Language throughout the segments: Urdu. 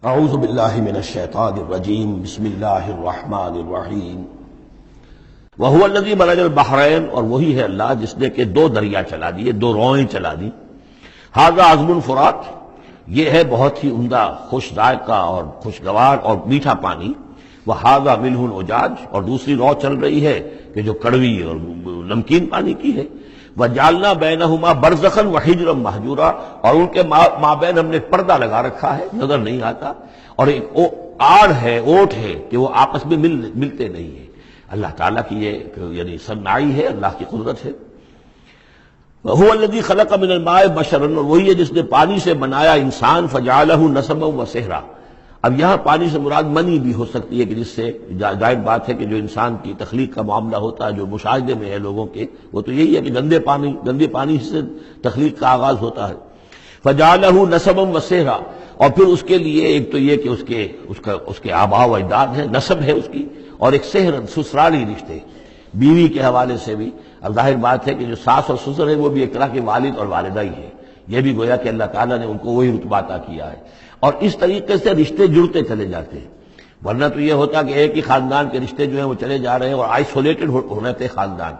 اعوذ باللہ من الشیطان الرجیم بسم اللہ الرحمن الرحیم وہو الذی مرج البحرین، اور وہی ہے اللہ جس نے کہ دو دریا چلا دیے، دو روئیں چلا دی. ھذا عذب فرات، یہ ہے بہت ہی عمدہ خوش ذائقہ اور خوشگوار اور میٹھا پانی. وھذا ملح اجاج، اور دوسری رو چل رہی ہے کہ جو کڑوی اور نمکین پانی کی ہے. وجعلنا بینہما برزخا وحجرا مہجورا، اور ان کے مابین ہم نے پردہ لگا رکھا ہے، نظر نہیں آتا، اور ایک آڑ ہے، اوٹ ہے کہ وہ آپس میں ملتے نہیں ہیں. اللہ تعالیٰ کی یہ یعنی صنعائی ہے، اللہ کی قدرت ہے. هو الذی خلق من الماء بشرا، اور وہی ہے جس نے پانی سے بنایا انسان، فجعلہ نسبا وسحرا. اب یہاں پانی سے مراد منی بھی ہو سکتی ہے کہ جس سے ظاہر بات ہے کہ جو انسان کی تخلیق کا معاملہ ہوتا ہے، جو مشاہدے میں ہے لوگوں کے، وہ تو یہی ہے کہ گندے پانی سے تخلیق کا آغاز ہوتا ہے. فجعلہ نسبا وسحرا، اور پھر اس کے لیے ایک تو یہ کہ اس کے آباء و اجداد ہیں، نسب ہے اس کی، اور ایک سحرن سسرالی رشتے بیوی کے حوالے سے بھی. اب ظاہر بات ہے کہ جو ساس اور سسر ہے وہ بھی ایک طرح کے والد اور والدہ ہی ہیں. یہ بھی گویا کہ اللہ تعالیٰ نے ان کو وہی رتبہ عطا کیا ہے، اور اس طریقے سے رشتے جڑتے چلے جاتے ہیں. ورنہ تو یہ ہوتا کہ ایک ہی خاندان کے رشتے جو ہیں وہ چلے جا رہے ہیں اور آئسولیٹڈ ہونے تھے خاندان.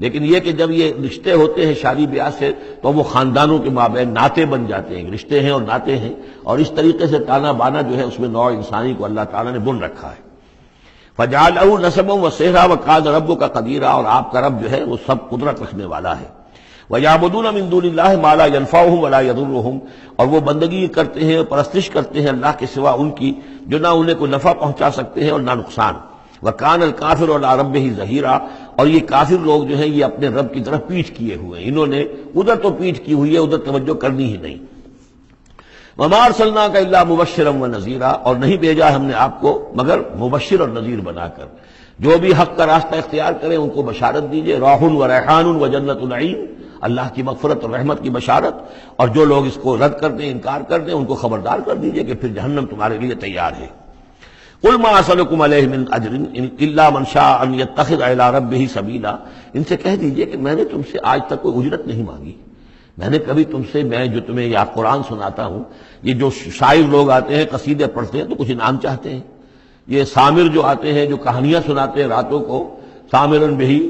لیکن یہ کہ جب یہ رشتے ہوتے ہیں شادی بیاہ سے تو وہ خاندانوں کے مابین ناطے بن جاتے ہیں، رشتے ہیں اور ناطے ہیں، اور اس طریقے سے تانا بانا جو ہے اس میں نوع انسانی کو اللہ تعالیٰ نے بن رکھا ہے. فجعلہ نسبا وسحرا وکان ربک قدیرا، اور آپ کا رب جو ہے وہ سب قدرت رکھنے والا ہے. وَيَعْبُدُونَ مِن دُونِ اللَّهِ مَا لَا يَنفَعُهُمْ وَلَا يَضُرُّهُمْ، اور وہ بندگی کرتے ہیں اور پرستش کرتے ہیں اللہ کے سوا ان کی جو نہ انہیں کوئی نفع پہنچا سکتے ہیں اور نہ نقصان. وَكَانَ الْكَافِرُ عَلَىٰ رَبِّهِ ظَهِيرًا، اور یہ کافر لوگ جو ہیں یہ اپنے رب کی طرف پیٹھ کیے ہوئے ہیں، انہوں نے ادھر تو پیٹھ کی ہوئی ہے، ادھر توجہ کرنی ہی نہیں. وَمَا أَرْسَلْنَاكَ إِلَّا مُبَشِّرًا وَنَذِيرًا، اور نہیں بھیجا ہم نے آپ کو مگر مبشر اور نذیر بنا کر. جو بھی حق کا راستہ اختیار کریں ان کو بشارت دیجئے، راح و ریحان و جنت النعیم، اللہ کی مغفرت اور رحمت کی بشارت. اور جو لوگ اس کو رد کر دیں، انکار کر دیں، ان کو خبردار کر دیجئے کہ پھر جہنم تمہارے لیے تیار ہے. قُلْ مَا أَسْأَلُكُمْ عَلَيْهِ مِنْ أَجْرٍ إِلَّا مَنْ شَاءَ أَنْ يَتَّخِذَ إِلَىٰ رَبِّهِ سَبِيلًا، ان سے کہہ دیجئے کہ میں نے تم سے آج تک کوئی اجرت نہیں مانگی. میں نے کبھی تم سے، میں جو تمہیں یا قرآن سناتا ہوں، یہ جو شاعر لوگ آتے ہیں قصیدے پڑھتے ہیں تو کچھ انعام چاہتے ہیں. یہ سامر جو آتے ہیں جو کہانیاں سناتے ہیں راتوں کو، سامرن بہی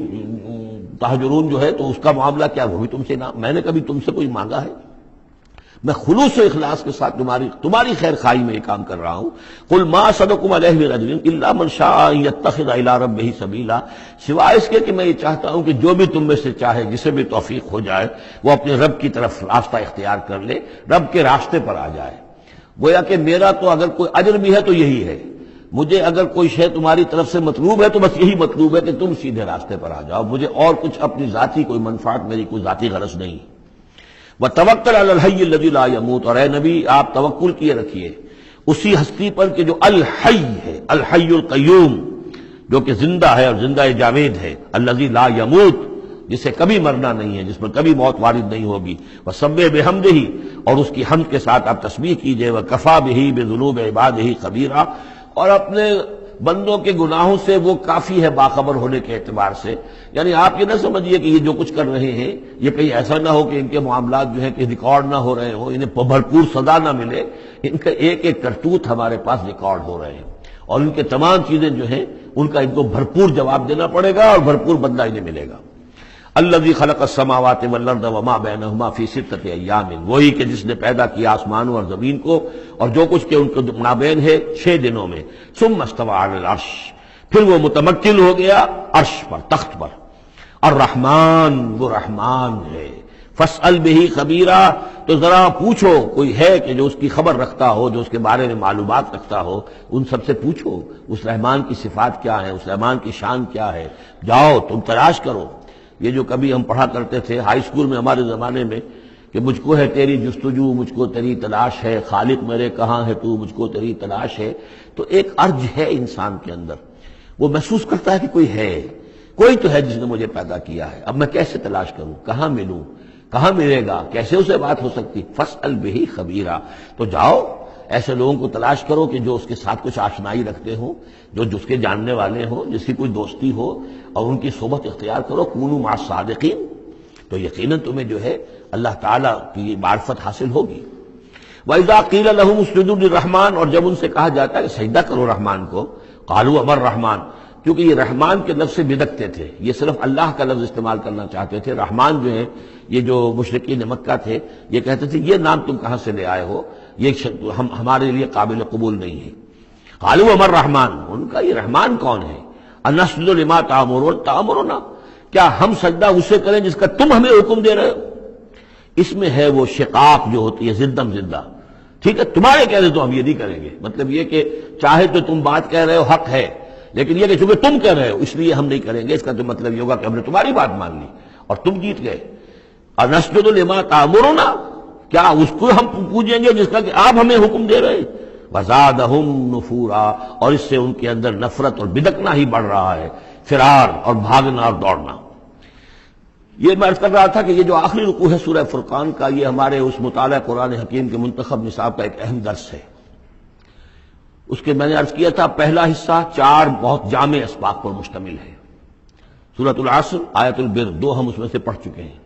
تہجرون جو ہے، تو اس کا معاملہ کیا، وہ بھی تم سے انعام. میں نے کبھی تم سے کوئی مانگا ہے؟ میں خلوص و اخلاص کے ساتھ تمہاری خیر خواہی میں یہ کام کر رہا ہوں. قل ما أسألكم عليه من أجر إلا من شاء أن يتخذ إلى ربه سبيلا، سوائے اس کے کہ میں یہ چاہتا ہوں کہ جو بھی تم میں سے چاہے، جسے بھی توفیق ہو جائے، وہ اپنے رب کی طرف راستہ اختیار کر لے، رب کے راستے پر آ جائے. گویا کہ میرا تو اگر کوئی اجر بھی ہے تو یہی ہے، مجھے اگر کوئی شے تمہاری طرف سے مطلوب ہے تو بس یہی مطلوب ہے کہ تم سیدھے راستے پر آ جاؤ. مجھے اور کچھ اپنی ذاتی کوئی منفعت، میری کوئی ذاتی غرض نہیں. وَتَوَكَّلْ عَلَى الْحَيِّ الَّذِي لَا يَمُوتُ، اور اے نبی آپ توکل کیے رکھیے اسی ہستی پر کہ جو الحی ہے، الحی القیوم، جو کہ زندہ ہے اور زندہ جاوید ہے. الذی لا یموت، جسے کبھی مرنا نہیں ہے، جس پر کبھی موت وارد نہیں ہوگی. وَسَبِّحْ بِحَمْدِهِ، اور اس کی حمد کے ساتھ آپ تسبیح کیجئے. وَکَفَىٰ بِهِ بِذُنُوبِ عِبَادِهِ خَبِیرًا، اور اپنے بندوں کے گناہوں سے وہ کافی ہے باخبر ہونے کے اعتبار سے. یعنی آپ یہ نہ سمجھیے کہ یہ جو کچھ کر رہے ہیں یہ کہیں ایسا نہ ہو کہ ان کے معاملات جو ہیں کہ ریکارڈ نہ ہو رہے ہوں، انہیں بھرپور سزا نہ ملے. ان کا ایک ایک کرتوت ہمارے پاس ریکارڈ ہو رہے ہیں، اور ان کے تمام چیزیں جو ہیں ان کا ان کو بھرپور جواب دینا پڑے گا اور بھرپور بدلہ انہیں ملے گا. الذی خلق السماوات والارض وما بینہما فی ستۃ ایام، وہی کہ جس نے پیدا کیا آسمانوں اور زمین کو اور جو کچھ کہ ان کے مابین ہے 6 دنوں میں. ثم استوى علی العرش، پھر وہ متمکن ہو گیا عرش پر، تخت پر. الرحمن، وہ رحمان ہے. فاسأل بہ خبیرا، تو ذرا پوچھو، کوئی ہے کہ جو اس کی خبر رکھتا ہو، جو اس کے بارے میں معلومات رکھتا ہو، ان سب سے پوچھو اس رحمان کی صفات کیا ہیں، اس رحمان کی شان کیا ہے. جاؤ تم تلاش کرو. یہ جو کبھی ہم پڑھا کرتے تھے ہائی اسکول میں ہمارے زمانے میں کہ مجھ کو ہے تیری جستجو، مجھ کو تیری تلاش ہے، خالق میرے کہاں ہے تو، مجھ کو تیری تلاش ہے. تو ایک ارج ہے انسان کے اندر، وہ محسوس کرتا ہے کہ کوئی ہے، کوئی تو ہے جس نے مجھے پیدا کیا ہے. اب میں کیسے تلاش کروں، کہاں ملوں، کہاں ملے گا، کیسے اسے بات ہو سکتی. فاسأل بہ خبیرا، تو جاؤ ایسے لوگوں کو تلاش کرو کہ جو اس کے ساتھ کچھ آشنائی رکھتے ہوں، جو اس کے جاننے والے ہوں، جس کی کوئی دوستی ہو، اور ان کی صحبت اختیار کرو. کونوا مع الصادقین، تو یقیناً تمہیں جو ہے اللہ تعالیٰ کی معرفت حاصل ہوگی. وَإِذَا قِيلَ لَهُمُ اسْجُدُوا لِلرَّحْمَٰنِ، اور جب ان سے کہا جاتا ہے کہ سجدہ کرو رحمان کو، قالوا وما الرحمن، کیونکہ یہ رحمان کے لفظ سے بدکتے تھے، یہ صرف اللہ کا لفظ استعمال کرنا چاہتے تھے۔ رحمان جو ہے، یہ جو مشرکین مکہ تھے یہ کہتے تھے یہ نام تم کہاں سے لے آئے ہو، یہ ہمارے لیے قابل قبول نہیں ہے۔ قالوا وما الرحمن، ان کا یہ رحمان کون ہے؟ انسجد لما تأمرنا، کیا ہم سجدہ اسے کریں جس کا تم ہمیں حکم دے رہے ہو؟ اس میں ہے وہ شقاق جو ہوتی ہے زدم زدہ، ٹھیک ہے، تمہارے کہنے تو ہم یہ نہیں کریں گے، مطلب یہ کہ چاہے تو تم بات کہہ رہے ہو حق ہے، لیکن یہ کہ چونکہ تم کہہ رہے ہو اس لیے ہم نہیں کریں گے، اس کا تو مطلب یہ ہوگا کہ ہم نے تمہاری بات مان لی اور تم جیت گئے۔ انسجد لما تأمرنا، کیا اس کو ہم پوجیں گے جس کا کہ آپ ہمیں حکم دے رہے؟ وزادہم نفورا، اور اس سے ان کے اندر نفرت اور بدکنا ہی بڑھ رہا ہے، فرار اور بھاگنا اور دوڑنا۔ یہ میں عرض کر رہا تھا کہ یہ جو آخری رکوع ہے سورہ فرقان کا، یہ ہمارے اس مطالعہ قرآن حکیم کے منتخب نصاب کا ایک اہم درس ہے۔ اس کے میں نے عرض کیا تھا پہلا حصہ 4 بہت جامع اسباق پر مشتمل ہے۔ سورۃ العصر، آیت البر، 2 ہم اس میں سے پڑھ چکے ہیں۔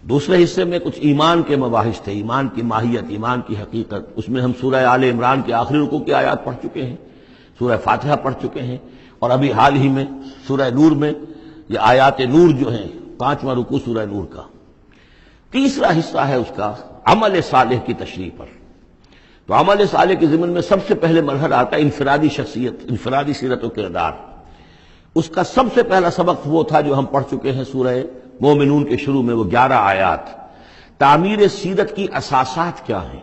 دوسرے حصے میں کچھ ایمان کے مباحث تھے، ایمان کی ماہیت، ایمان کی حقیقت، اس میں ہم سورہ آل عمران کے آخری رکوع کی آیات پڑھ چکے ہیں، سورہ فاتحہ پڑھ چکے ہیں، اور ابھی حال ہی میں سورہ نور میں یہ آیات نور جو ہیں، 5واں رکوع سورہ نور کا۔ تیسرا حصہ ہے اس کا عمل صالح کی تشریح پر۔ تو عمل صالح کے ضمن میں سب سے پہلے مرحلہ آتا ہے انفرادی شخصیت، انفرادی سیرت و کردار۔ اس کا سب سے پہلا سبق وہ تھا جو ہم پڑھ چکے ہیں سورہ مومنون کے شروع میں، وہ 11 آیات۔ تعمیر سیرت کی اساسات کیا ہیں،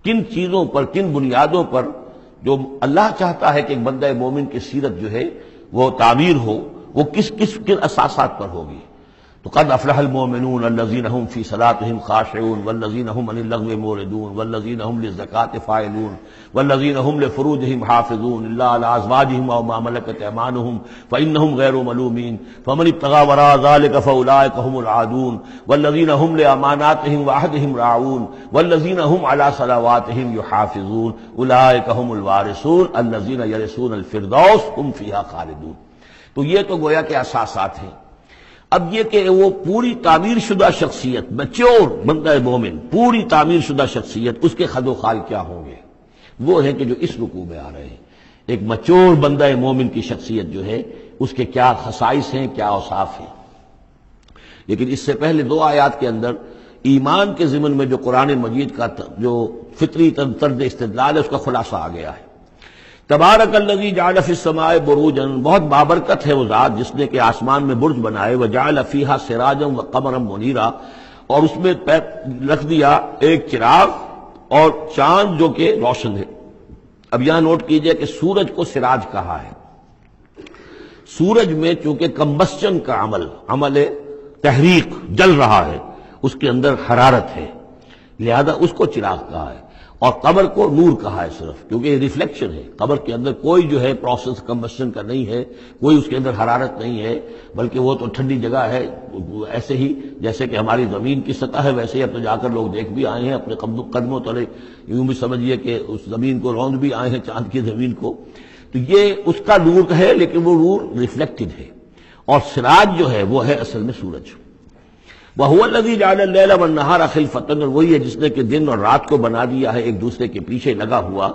کن چیزوں پر، کن بنیادوں پر جو اللہ چاہتا ہے کہ ایک بندہ مومن کی سیرت جو ہے وہ تعمیر ہو، وہ کن اساسات پر ہوگی۔ تو قد افلح المؤمنون الذین هم فی صلاتهم خاشعون والذین هم عن اللغو معرضون والذین هم للزکاة فاعلون والذین هم لفروجهم حافظون الا علی ازواجهم او ما ملکت ایمانهم فانهم غیر ملومین فمن ابتغى وراء ذلك فاولئک هم العادون والذین هم لاماناتهم وعهدهم راعون والذین هم علی صلواتهم یحافظون اولئک هم الوارثون الذین یرثون الفردوس هم فیها خالدون۔ تو یہ تو گویا کہ اساسات ہیں۔ اب یہ کہ وہ پوری تعمیر شدہ شخصیت، میچور بندہ مومن، پوری تعمیر شدہ شخصیت، اس کے خد و خال کیا ہوں گے، وہ ہیں کہ جو اس رکوع میں آ رہے ہیں۔ ایک میچور بندہ مومن کی شخصیت جو ہے اس کے کیا خصائص ہیں، کیا اوصاف ہیں۔ لیکن اس سے پہلے 2 آیات کے اندر ایمان کے ضمن میں جو قرآن مجید کا جو فطری طرز استدلال ہے اس کا خلاصہ آ گیا ہے۔ تبارک الذی جعل فی السماء بروجا، بہت بابرکت ہے وہ ذات جس نے کہ آسمان میں برج بنائے، وجعل فیہا سراجا وقمرا منیرا، اور اس میں رکھ دیا ایک چراغ اور چاند جو کہ روشن ہے۔ اب یہاں نوٹ کیجئے کہ سورج کو سراج کہا ہے۔ سورج میں چونکہ کمبسچن کا عمل تحریک، جل رہا ہے، اس کے اندر حرارت ہے، لہذا اس کو چراغ کہا ہے، اور قمر کو نور کہا ہے صرف، کیونکہ یہ ریفلیکشن ہے۔ قمر کے اندر کوئی جو ہے پروسیس کمبسشن کا نہیں ہے، کوئی اس کے اندر حرارت نہیں ہے، بلکہ وہ تو ٹھنڈی جگہ ہے، ایسے ہی جیسے کہ ہماری زمین کی سطح ہے ویسے ہی اب تو جا کر لوگ دیکھ بھی آئے ہیں اپنے قدموں تلے، یوں بھی سمجھیے کہ اس زمین کو روند بھی آئے ہیں، چاند کی زمین کو۔ تو یہ اس کا نور ہے، لیکن وہ نور ریفلیکٹڈ ہے، اور سراج جو ہے وہ ہے اصل میں سورج۔ وَهُوَ الَّذِي جَعَلَ اللَّيْلَ وَالنَّهَارَ خِلْفَةً، اور وہی ہے جس نے کہ دن اور رات کو بنا دیا ہے ایک دوسرے کے پیچھے لگا ہوا،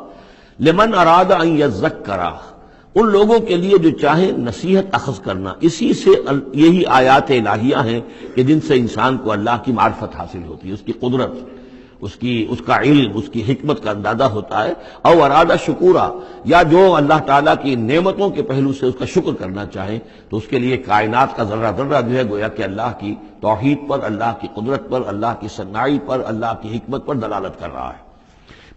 لِمَنْ أَرَادَ أَنْ يَذَّكَّرَ، ان لوگوں کے لیے جو چاہیں نصیحت اخذ کرنا۔ اسی سے یہی آیات الہیہ ہیں کہ جن سے انسان کو اللہ کی معرفت حاصل ہوتی ہے، اس کی قدرت، اس کا علم، اس کی حکمت کا اندازہ ہوتا ہے۔ او ارادہ شکورا، یا جو اللہ تعالیٰ کی نعمتوں کے پہلو سے اس کا شکر کرنا چاہیں تو اس کے لیے کائنات کا ذرہ ذرہ جو ہے گویا کہ اللہ کی توحید پر، اللہ کی قدرت پر، اللہ کی صناعی پر، اللہ کی حکمت پر دلالت کر رہا ہے۔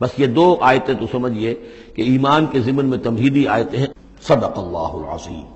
بس یہ 2 آیتیں تو سمجھیے کہ ایمان کے ضمن میں تمہیدی آیتیں ہیں۔ صدق اللہ العظیم۔